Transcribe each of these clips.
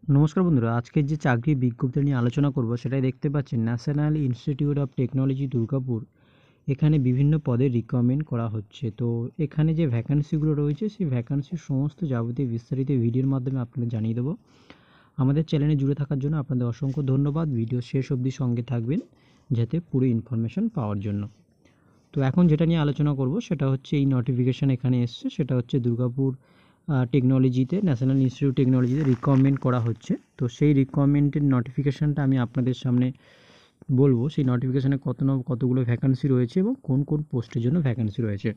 নমস্কার বন্ধুরা, আজকের যে চাকরির বিজ্ঞপ্তি নিয়ে আলোচনা করব সেটাই দেখতে পাচ্ছেন national institute of technology Durgapur. এখানে বিভিন্ন পদে রিক্রুটমেন্ট করা হচ্ছে। তো এখানে যে ভ্যাকান্সিগুলো রয়েছে সেই ভ্যাকান্সির সমস্ত যাবতীয় বিস্তারিত ভিডিওর মাধ্যমে আপনাদের জানিয়ে দেবো। আমাদের চ্যানেলে জুড়ে থাকার জন্য আপনাদের অসংখ্য ধন্যবাদ। ভিডিও শেষ অবধি সঙ্গে থাকবেন যাতে পুরো ইনফরমেশন পাওয়ার জন্য। তো এখন যেটা নিয়ে আলোচনা করব সেটা হচ্ছে এই নোটিফিকেশান এখানে এসছে, সেটা হচ্ছে দুর্গাপুর টেকনোলজিতে, ন্যাশনাল ইনস্টিটিউট টেকনোলজিতে রিক্রুটমেন্ট করা হচ্ছে। তো সেই রিক্রুটমেন্টের নোটিফিকেশানটা আমি আপনাদের সামনে বলবো। সেই নোটিফিকেশানে কতগুলো ভ্যাকান্সি রয়েছে এবং কোন কোন পোস্টের জন্য ভ্যাকান্সি রয়েছে।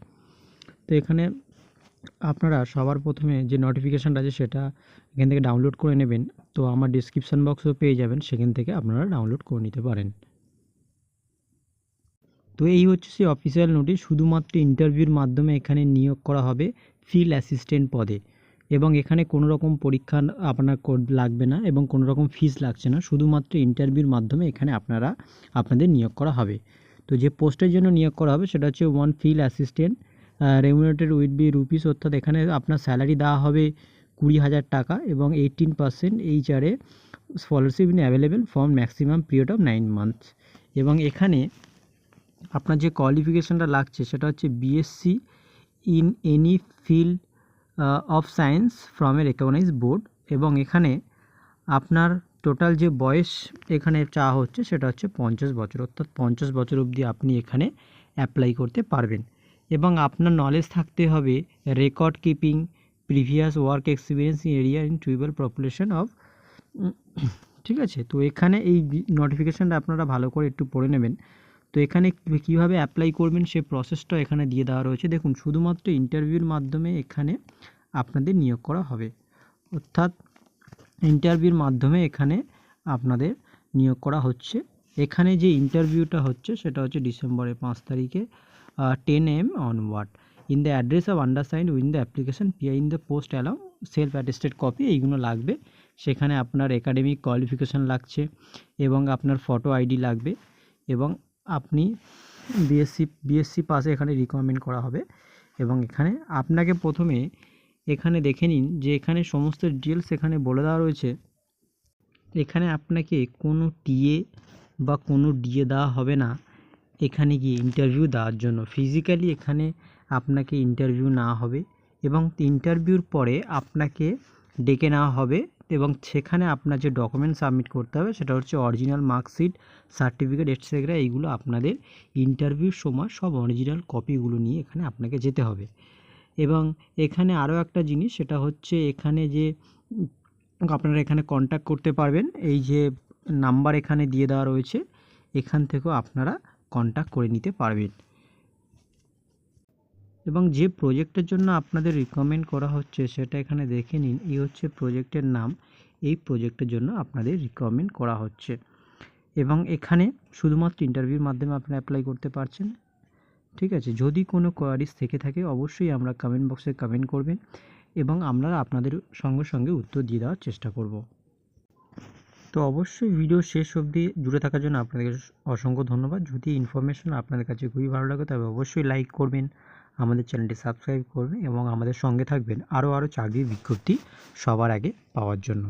তো এখানে আপনারা সবার প্রথমে যে নোটিফিকেশানটা আছে সেটা এখান থেকে ডাউনলোড করে নেবেন। তো আমার ডিসক্রিপশান বক্সও পেয়ে যাবেন, সেখান থেকে আপনারা ডাউনলোড করে নিতে পারেন। তো এই হচ্ছে সেই অফিসিয়াল নোটিশ। শুধুমাত্র ইন্টারভিউর মাধ্যমে এখানে নিয়োগ করা হবে ফিল্ড অ্যাসিস্ট্যান্ট পদে, এবং এখানে কোনো রকম পরীক্ষা আপনার লাগবে না এবং কোনো রকম ফিস লাগছে না। শুধুমাত্র ইন্টারভিউর মাধ্যমে এখানে আপনাদের নিয়োগ করা হবে। তো যে পোস্টের জন্য নিয়োগ করা হবে সেটা হচ্ছে one field assistant, remunerated with B rupees, অর্থাৎ এখানে আপনার স্যালারি দেওয়া হবে 20,000 টাকা এবং 18% এইচআরে scholarship in available for maximum period of 9 months. এবং এখানে আপনার যে কোয়ালিফিকেশানটা লাগছে সেটা হচ্ছে BSc in any field of science from a recognised board. এবং এখানে আপনার টোটাল যে বয়স এখানে চাওয়া হচ্ছে সেটা হচ্ছে 50 বছর, অর্থাৎ 50 বছর অবধি আপনি এখানে অ্যাপ্লাই করতে পারবেন। এবং আপনার নলেজ থাকতে হবে record keeping, previous work experience in area in tribal population of, ঠিক আছে। তো এখানে এই নোটিফিকেশানটা আপনারা ভালো করে একটু পড়ে নেবেন। তো এখানে কীভাবে অ্যাপ্লাই করবেন সে প্রসেসটা এখানে দিয়ে দেওয়া রয়েছে। দেখুন, শুধুমাত্র ইন্টারভিউর মাধ্যমে এখানে আপনাদের নিয়োগ করা হবে, অর্থাৎ ইন্টারভিউর মাধ্যমে এখানে আপনাদের নিয়োগ করা হচ্ছে। এখানে যে ইন্টারভিউটা হচ্ছে সেটা হচ্ছে ডিসেম্বরের 5 তারিখে 10 AM onward in the address of undersigned with the application peer in the post allow self attested copy, এইগুলো লাগবে। সেখানে আপনার একাডেমিক কোয়ালিফিকেশান লাগছে এবং আপনার ফটো আইডি লাগবে, এবং আপনি বিএসসি পাসে এখানে রিকমেন্ড করা হবে। এবং এখানে আপনাকে প্রথমে এখানে দেখে নিন যে এখানে সমস্ত ডিটেলস এখানে বলে দেওয়া রয়েছে। এখানে আপনাকে কোনো টিএ বা কোনো ডিএ দেওয়া হবে না এখানে গিয়ে ইন্টারভিউ দেওয়ার জন্য। ফিজিক্যালি এখানে আপনাকে ইন্টারভিউ নেওয়া হবে এবং ইন্টারভিউর পরে আপনাকে ডেকে নেওয়া হবে এবং সেখানে আপনার যে ডকুমেন্ট সাবমিট করতে হবে সেটা হচ্ছে অরিজিনাল মার্কশিট, সার্টিফিকেট এটসেট্রা। এইগুলো আপনাদের ইন্টারভিউর সময় সব অরিজিনাল কপিগুলো নিয়ে এখানে আপনাকে যেতে হবে। এবং এখানে আরও একটা জিনিস, সেটা হচ্ছে এখানে যে আপনারা এখানে কন্ট্যাক্ট করতে পারবেন, এই যে নাম্বার এখানে দিয়ে দেওয়া রয়েছে এখান থেকেও আপনারা কন্ট্যাক্ট করে নিতে পারবেন। এবং যে প্রজেক্টের জন্য আপনাদের রিকমেন্ড করা হচ্ছে সেটা এখানে দেখে নিন। এই হচ্ছে প্রজেক্টের নাম। এই প্রজেক্টের জন্য আপনাদের রিকমেন্ড করা হচ্ছে এবং এখানে শুধুমাত্র ইন্টারভিউর মাধ্যমে আপনারা অ্যাপ্লাই করতে পারছেন, ঠিক আছে। যদি কোনো কোয়ারিজ থেকে থাকে অবশ্যই আমরা কমেন্ট বক্সে কমেন্ট করবেন এবং আমরা আপনাদের সঙ্গে সঙ্গে উত্তর দিয়ে দেওয়ার চেষ্টা করব। তো অবশ্যই ভিডিও শেষ অবধি জুড়ে থাকার জন্য আপনাদের অসংখ্য ধন্যবাদ। যদি ইনফরমেশন আপনাদের কাছে খুবই ভালো লাগে তবে অবশ্যই লাইক করবেন, আমাদের চ্যানেলটি সাবস্ক্রাইব করবেন এবং আমাদের সঙ্গে থাকবেন আরও চাকরির বিজ্ঞপ্তি সবার আগে পাওয়ার জন্য।